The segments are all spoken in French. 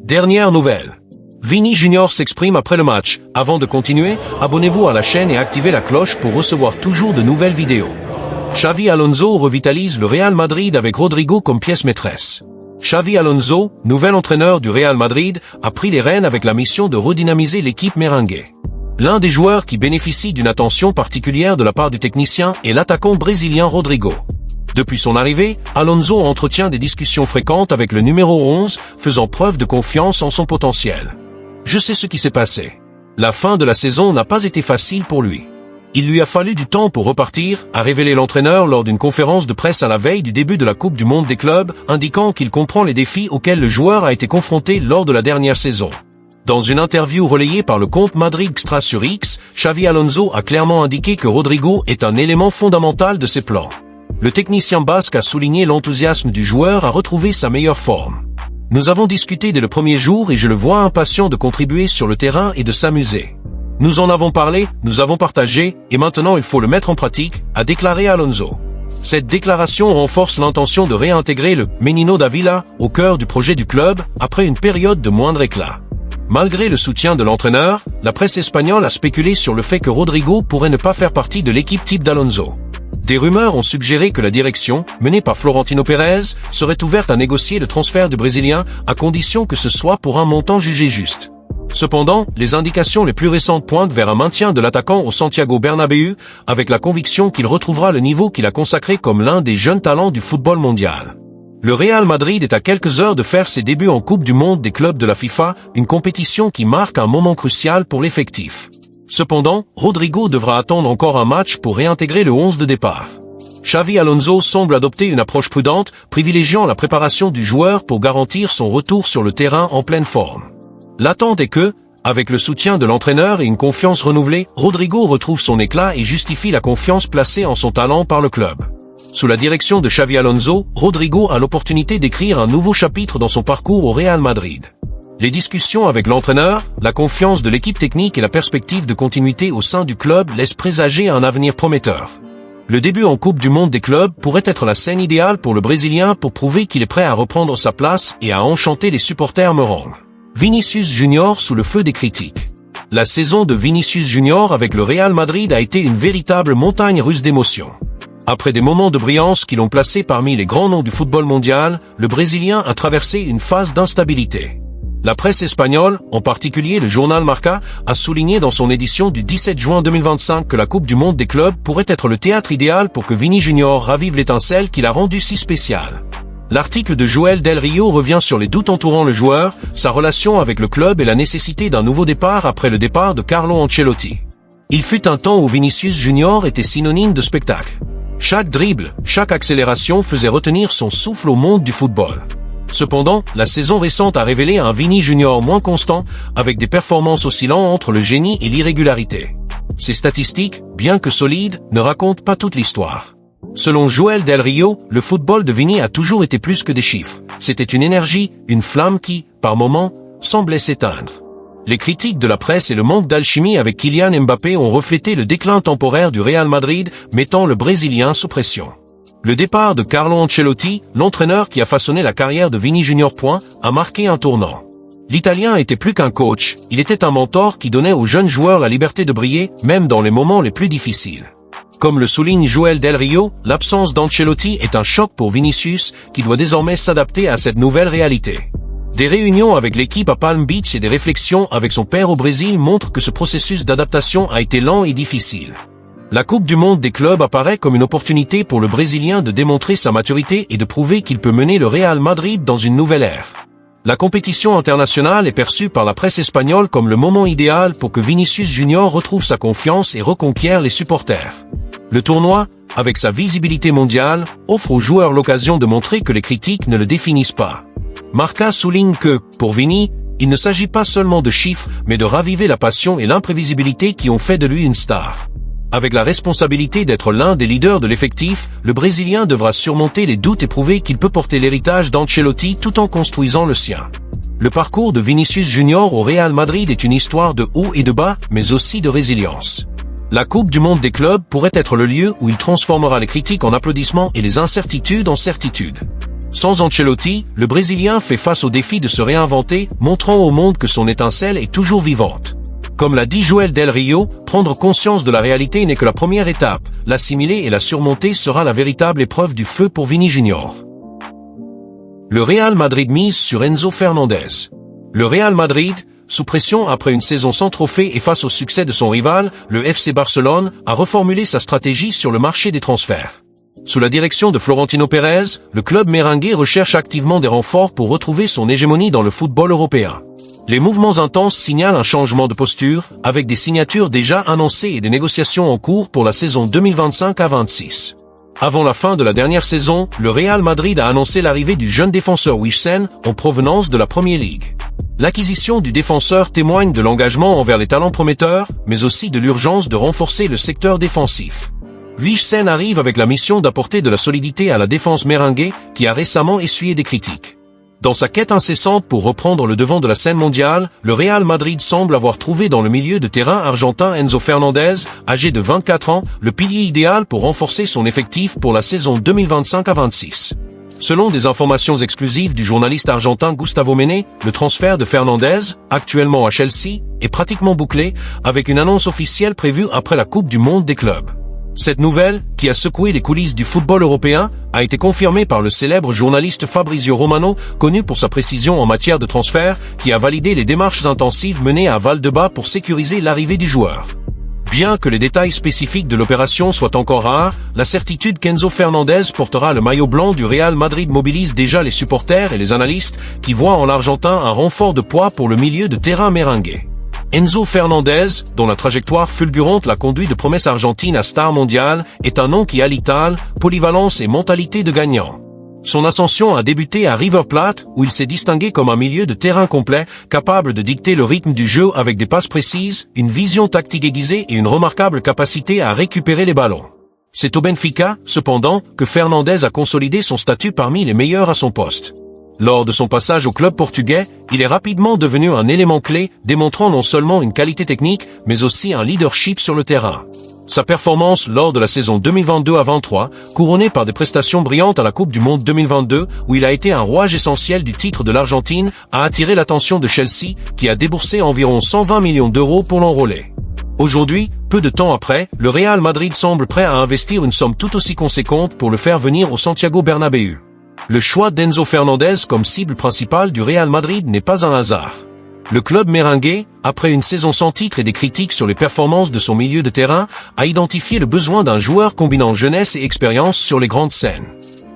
Dernière nouvelle. Vini Junior s'exprime après le match. Avant de continuer, abonnez-vous à la chaîne et activez la cloche pour recevoir toujours de nouvelles vidéos. Xavi Alonso revitalise le Real Madrid avec Rodrigo comme pièce maîtresse. Xavi Alonso, nouvel entraîneur du Real Madrid, a pris les rênes avec la mission de redynamiser l'équipe merengue. L'un des joueurs qui bénéficie d'une attention particulière de la part du technicien est l'attaquant brésilien Rodrigo. Depuis son arrivée, Alonso entretient des discussions fréquentes avec le numéro 11, faisant preuve de confiance en son potentiel. Je sais ce qui s'est passé. La fin de la saison n'a pas été facile pour lui. Il lui a fallu du temps pour repartir, a révélé l'entraîneur lors d'une conférence de presse à la veille du début de la Coupe du Monde des clubs, indiquant qu'il comprend les défis auxquels le joueur a été confronté lors de la dernière saison. Dans une interview relayée par le compte Madrid Extra sur X, Xavi Alonso a clairement indiqué que Rodrigo est un élément fondamental de ses plans. Le technicien basque a souligné l'enthousiasme du joueur à retrouver sa meilleure forme. Nous avons discuté dès le premier jour et je le vois impatient de contribuer sur le terrain et de s'amuser. Nous en avons parlé, nous avons partagé, et maintenant il faut le mettre en pratique, a déclaré Alonso. Cette déclaration renforce l'intention de réintégrer le Menino da Vila au cœur du projet du club après une période de moindre éclat. Malgré le soutien de l'entraîneur, la presse espagnole a spéculé sur le fait que Rodrigo pourrait ne pas faire partie de l'équipe type d'Alonso. Des rumeurs ont suggéré que la direction, menée par Florentino Pérez, serait ouverte à négocier le transfert du Brésilien à condition que ce soit pour un montant jugé juste. Cependant, les indications les plus récentes pointent vers un maintien de l'attaquant au Santiago Bernabéu, avec la conviction qu'il retrouvera le niveau qu'il a consacré comme l'un des jeunes talents du football mondial. Le Real Madrid est à quelques heures de faire ses débuts en Coupe du Monde des clubs de la FIFA, une compétition qui marque un moment crucial pour l'effectif. Cependant, Rodrigo devra attendre encore un match pour réintégrer le 11 de départ. Xavi Alonso semble adopter une approche prudente, privilégiant la préparation du joueur pour garantir son retour sur le terrain en pleine forme. L'attente est que, avec le soutien de l'entraîneur et une confiance renouvelée, Rodrigo retrouve son éclat et justifie la confiance placée en son talent par le club. Sous la direction de Xavi Alonso, Rodrigo a l'opportunité d'écrire un nouveau chapitre dans son parcours au Real Madrid. Les discussions avec l'entraîneur, la confiance de l'équipe technique et la perspective de continuité au sein du club laissent présager un avenir prometteur. Le début en Coupe du Monde des clubs pourrait être la scène idéale pour le Brésilien pour prouver qu'il est prêt à reprendre sa place et à enchanter les supporters merengues. Vinicius Junior sous le feu des critiques. La saison de Vinicius Junior avec le Real Madrid a été une véritable montagne russe d'émotions. Après des moments de brillance qui l'ont placé parmi les grands noms du football mondial, le Brésilien a traversé une phase d'instabilité. La presse espagnole, en particulier le journal Marca, a souligné dans son édition du 17 juin 2025 que la Coupe du Monde des clubs pourrait être le théâtre idéal pour que Vini Junior ravive l'étincelle qui l'a rendu si spécial. L'article de Joel Del Rio revient sur les doutes entourant le joueur, sa relation avec le club et la nécessité d'un nouveau départ après le départ de Carlo Ancelotti. Il fut un temps où Vinicius Junior était synonyme de spectacle. Chaque dribble, chaque accélération faisait retenir son souffle au monde du football. Cependant, la saison récente a révélé un Vini Junior moins constant, avec des performances oscillant entre le génie et l'irrégularité. Ces statistiques, bien que solides, ne racontent pas toute l'histoire. Selon Joel Del Rio, le football de Vini a toujours été plus que des chiffres. C'était une énergie, une flamme qui, par moments, semblait s'éteindre. Les critiques de la presse et le manque d'alchimie avec Kylian Mbappé ont reflété le déclin temporaire du Real Madrid, mettant le Brésilien sous pression. Le départ de Carlo Ancelotti, l'entraîneur qui a façonné la carrière de Vini Junior, a marqué un tournant. L'Italien était plus qu'un coach, il était un mentor qui donnait aux jeunes joueurs la liberté de briller, même dans les moments les plus difficiles. Comme le souligne Joel Del Rio, l'absence d'Ancelotti est un choc pour Vinicius, qui doit désormais s'adapter à cette nouvelle réalité. Des réunions avec l'équipe à Palm Beach et des réflexions avec son père au Brésil montrent que ce processus d'adaptation a été lent et difficile. La Coupe du Monde des clubs apparaît comme une opportunité pour le Brésilien de démontrer sa maturité et de prouver qu'il peut mener le Real Madrid dans une nouvelle ère. La compétition internationale est perçue par la presse espagnole comme le moment idéal pour que Vinicius Junior retrouve sa confiance et reconquiert les supporters. Le tournoi, avec sa visibilité mondiale, offre aux joueurs l'occasion de montrer que les critiques ne le définissent pas. Marca souligne que, pour Vini, il ne s'agit pas seulement de chiffres, mais de raviver la passion et l'imprévisibilité qui ont fait de lui une star. Avec la responsabilité d'être l'un des leaders de l'effectif, le Brésilien devra surmonter les doutes et prouver qu'il peut porter l'héritage d'Ancelotti tout en construisant le sien. Le parcours de Vinicius Junior au Real Madrid est une histoire de haut et de bas, mais aussi de résilience. La Coupe du Monde des clubs pourrait être le lieu où il transformera les critiques en applaudissements et les incertitudes en certitudes. Sans Ancelotti, le Brésilien fait face au défi de se réinventer, montrant au monde que son étincelle est toujours vivante. Comme l'a dit Joël Del Rio, prendre conscience de la réalité n'est que la première étape, l'assimiler et la surmonter sera la véritable épreuve du feu pour Vini Junior. Le Real Madrid mise sur Enzo Fernandez. Le Real Madrid, sous pression après une saison sans trophée et face au succès de son rival, le FC Barcelone, a reformulé sa stratégie sur le marché des transferts. Sous la direction de Florentino Pérez, le club merengue recherche activement des renforts pour retrouver son hégémonie dans le football européen. Les mouvements intenses signalent un changement de posture, avec des signatures déjà annoncées et des négociations en cours pour la saison 2025-26. Avant la fin de la dernière saison, le Real Madrid a annoncé l'arrivée du jeune défenseur Wijsen, en provenance de la Premier League. L'acquisition du défenseur témoigne de l'engagement envers les talents prometteurs, mais aussi de l'urgence de renforcer le secteur défensif. Wijsen arrive avec la mission d'apporter de la solidité à la défense merengue, qui a récemment essuyé des critiques. Dans sa quête incessante pour reprendre le devant de la scène mondiale, le Real Madrid semble avoir trouvé dans le milieu de terrain argentin Enzo Fernandez, âgé de 24 ans, le pilier idéal pour renforcer son effectif pour la saison 2025-26. Selon des informations exclusives du journaliste argentin Gustavo Mene, le transfert de Fernandez, actuellement à Chelsea, est pratiquement bouclé, avec une annonce officielle prévue après la Coupe du Monde des clubs. Cette nouvelle, qui a secoué les coulisses du football européen, a été confirmée par le célèbre journaliste Fabrizio Romano, connu pour sa précision en matière de transfert, qui a validé les démarches intensives menées à Valdebebas pour sécuriser l'arrivée du joueur. Bien que les détails spécifiques de l'opération soient encore rares, la certitude qu'Enzo Fernandez portera le maillot blanc du Real Madrid mobilise déjà les supporters et les analystes, qui voient en l'Argentin un renfort de poids pour le milieu de terrain merengue. Enzo Fernandez, dont la trajectoire fulgurante l'a conduit de promesse argentine à star mondiale, est un nom qui allie talent, polyvalence et mentalité de gagnant. Son ascension a débuté à River Plate, où il s'est distingué comme un milieu de terrain complet, capable de dicter le rythme du jeu avec des passes précises, une vision tactique aiguisée et une remarquable capacité à récupérer les ballons. C'est au Benfica, cependant, que Fernandez a consolidé son statut parmi les meilleurs à son poste. Lors de son passage au club portugais, il est rapidement devenu un élément clé, démontrant non seulement une qualité technique, mais aussi un leadership sur le terrain. Sa performance lors de la saison 2022-23, couronnée par des prestations brillantes à la Coupe du Monde 2022, où il a été un rouage essentiel du titre de l'Argentine, a attiré l'attention de Chelsea, qui a déboursé environ 120 millions d'euros pour l'enrôler. Aujourd'hui, peu de temps après, le Real Madrid semble prêt à investir une somme tout aussi conséquente pour le faire venir au Santiago Bernabéu. Le choix d'Enzo Fernandez comme cible principale du Real Madrid n'est pas un hasard. Le club merengue, après une saison sans titre et des critiques sur les performances de son milieu de terrain, a identifié le besoin d'un joueur combinant jeunesse et expérience sur les grandes scènes.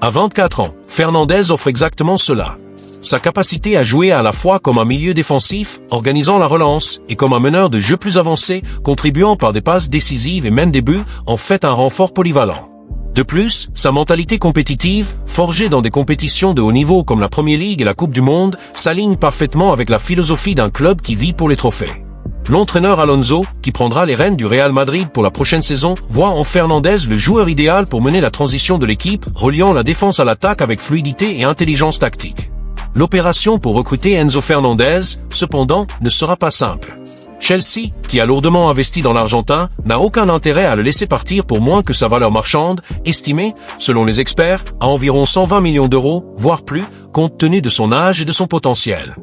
À 24 ans, Fernandez offre exactement cela. Sa capacité à jouer à la fois comme un milieu défensif, organisant la relance, et comme un meneur de jeu plus avancé, contribuant par des passes décisives et même des buts, en fait un renfort polyvalent. De plus, sa mentalité compétitive, forgée dans des compétitions de haut niveau comme la Premier League et la Coupe du Monde, s'aligne parfaitement avec la philosophie d'un club qui vit pour les trophées. L'entraîneur Alonso, qui prendra les rênes du Real Madrid pour la prochaine saison, voit en Fernandez le joueur idéal pour mener la transition de l'équipe, reliant la défense à l'attaque avec fluidité et intelligence tactique. L'opération pour recruter Enzo Fernandez, cependant, ne sera pas simple. Chelsea, qui a lourdement investi dans l'Argentin, n'a aucun intérêt à le laisser partir pour moins que sa valeur marchande, estimée, selon les experts, à environ 120 millions d'euros, voire plus, compte tenu de son âge et de son potentiel.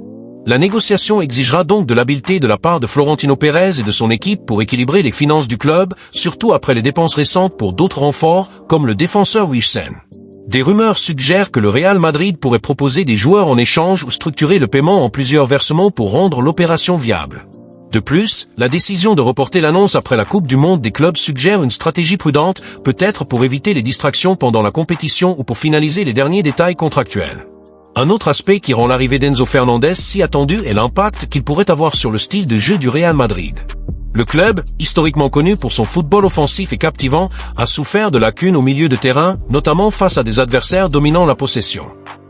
La négociation exigera donc de l'habileté de la part de Florentino Pérez et de son équipe pour équilibrer les finances du club, surtout après les dépenses récentes pour d'autres renforts, comme le défenseur Wijsen. Des rumeurs suggèrent que le Real Madrid pourrait proposer des joueurs en échange ou structurer le paiement en plusieurs versements pour rendre l'opération viable. De plus, la décision de reporter l'annonce après la Coupe du Monde des clubs suggère une stratégie prudente, peut-être pour éviter les distractions pendant la compétition ou pour finaliser les derniers détails contractuels. Un autre aspect qui rend l'arrivée d'Enzo Fernandez si attendue est l'impact qu'il pourrait avoir sur le style de jeu du Real Madrid. Le club, historiquement connu pour son football offensif et captivant, a souffert de lacunes au milieu de terrain, notamment face à des adversaires dominant la possession.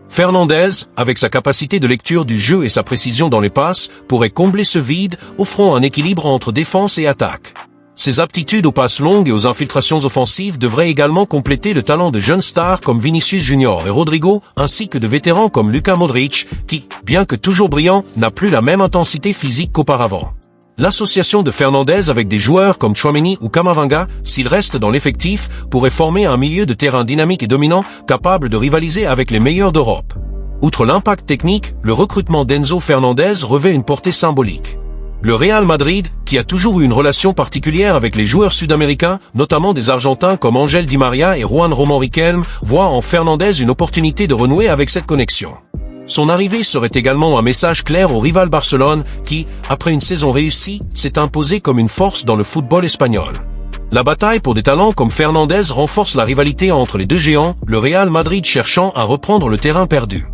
Fernandez, avec sa capacité de lecture du jeu et sa précision dans les passes, pourrait combler ce vide, offrant un équilibre entre défense et attaque. Ses aptitudes aux passes longues et aux infiltrations offensives devraient également compléter le talent de jeunes stars comme Vinicius Junior et Rodrigo, ainsi que de vétérans comme Luka Modric, qui, bien que toujours brillant, n'a plus la même intensité physique qu'auparavant. L'association de Fernandez avec des joueurs comme Tchouaméni ou Camavinga, s'ils restent dans l'effectif, pourrait former un milieu de terrain dynamique et dominant, capable de rivaliser avec les meilleurs d'Europe. Outre l'impact technique, le recrutement d'Enzo Fernandez revêt une portée symbolique. Le Real Madrid, qui a toujours eu une relation particulière avec les joueurs sud-américains, notamment des Argentins comme Ángel Di María et Juan Román Riquelme, voit en Fernandez une opportunité de renouer avec cette connexion. Son arrivée serait également un message clair au rival Barcelone qui, après une saison réussie, s'est imposé comme une force dans le football espagnol. La bataille pour des talents comme Fernandez renforce la rivalité entre les deux géants, le Real Madrid cherchant à reprendre le terrain perdu.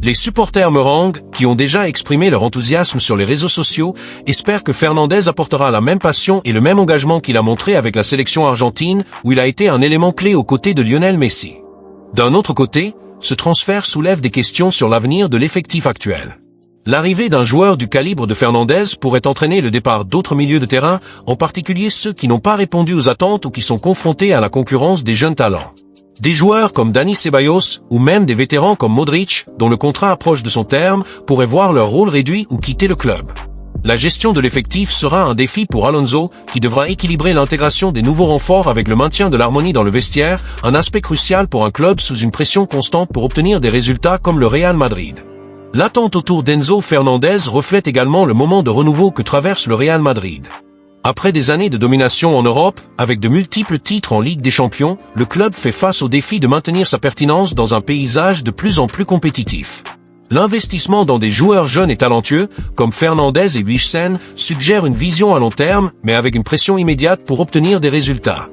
Les supporters merengues, qui ont déjà exprimé leur enthousiasme sur les réseaux sociaux, espèrent que Fernandez apportera la même passion et le même engagement qu'il a montré avec la sélection argentine, où il a été un élément clé aux côtés de Lionel Messi. D'un autre côté, ce transfert soulève des questions sur l'avenir de l'effectif actuel. L'arrivée d'un joueur du calibre de Fernandez pourrait entraîner le départ d'autres milieux de terrain, en particulier ceux qui n'ont pas répondu aux attentes ou qui sont confrontés à la concurrence des jeunes talents. Des joueurs comme Dani Ceballos ou même des vétérans comme Modric, dont le contrat approche de son terme, pourraient voir leur rôle réduit ou quitter le club. La gestion de l'effectif sera un défi pour Alonso, qui devra équilibrer l'intégration des nouveaux renforts avec le maintien de l'harmonie dans le vestiaire, un aspect crucial pour un club sous une pression constante pour obtenir des résultats comme le Real Madrid. L'attente autour d'Enzo Fernandez reflète également le moment de renouveau que traverse le Real Madrid. Après des années de domination en Europe, avec de multiples titres en Ligue des Champions, le club fait face au défi de maintenir sa pertinence dans un paysage de plus en plus compétitif. L'investissement dans des joueurs jeunes et talentueux, comme Fernandez et Wijsen, suggère une vision à long terme, mais avec une pression immédiate pour obtenir des résultats.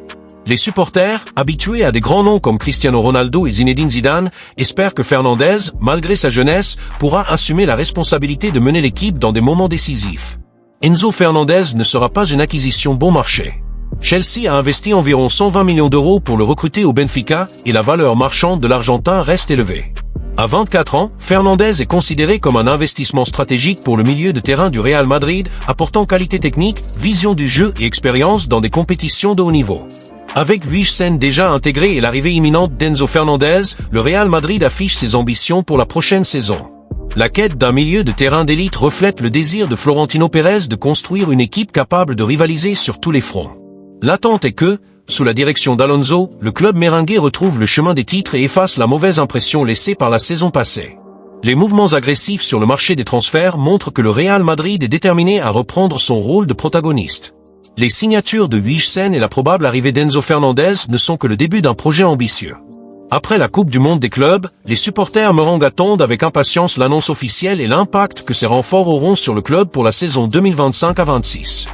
Les supporters, habitués à des grands noms comme Cristiano Ronaldo et Zinedine Zidane, espèrent que Fernandez, malgré sa jeunesse, pourra assumer la responsabilité de mener l'équipe dans des moments décisifs. Enzo Fernandez ne sera pas une acquisition bon marché. Chelsea a investi environ 120 millions d'euros pour le recruter au Benfica et la valeur marchande de l'Argentin reste élevée. À 24 ans, Fernandez est considéré comme un investissement stratégique pour le milieu de terrain du Real Madrid, apportant qualité technique, vision du jeu et expérience dans des compétitions de haut niveau. Avec Wijsen déjà intégré et l'arrivée imminente d'Enzo Fernandez, le Real Madrid affiche ses ambitions pour la prochaine saison. La quête d'un milieu de terrain d'élite reflète le désir de Florentino Pérez de construire une équipe capable de rivaliser sur tous les fronts. L'attente est que, sous la direction d'Alonso, le club merengue retrouve le chemin des titres et efface la mauvaise impression laissée par la saison passée. Les mouvements agressifs sur le marché des transferts montrent que le Real Madrid est déterminé à reprendre son rôle de protagoniste. Les signatures de Wijsen et la probable arrivée d'Enzo Fernandez ne sont que le début d'un projet ambitieux. Après la Coupe du Monde des clubs, les supporters merengues attendent avec impatience l'annonce officielle et l'impact que ces renforts auront sur le club pour la saison 2025 à 26.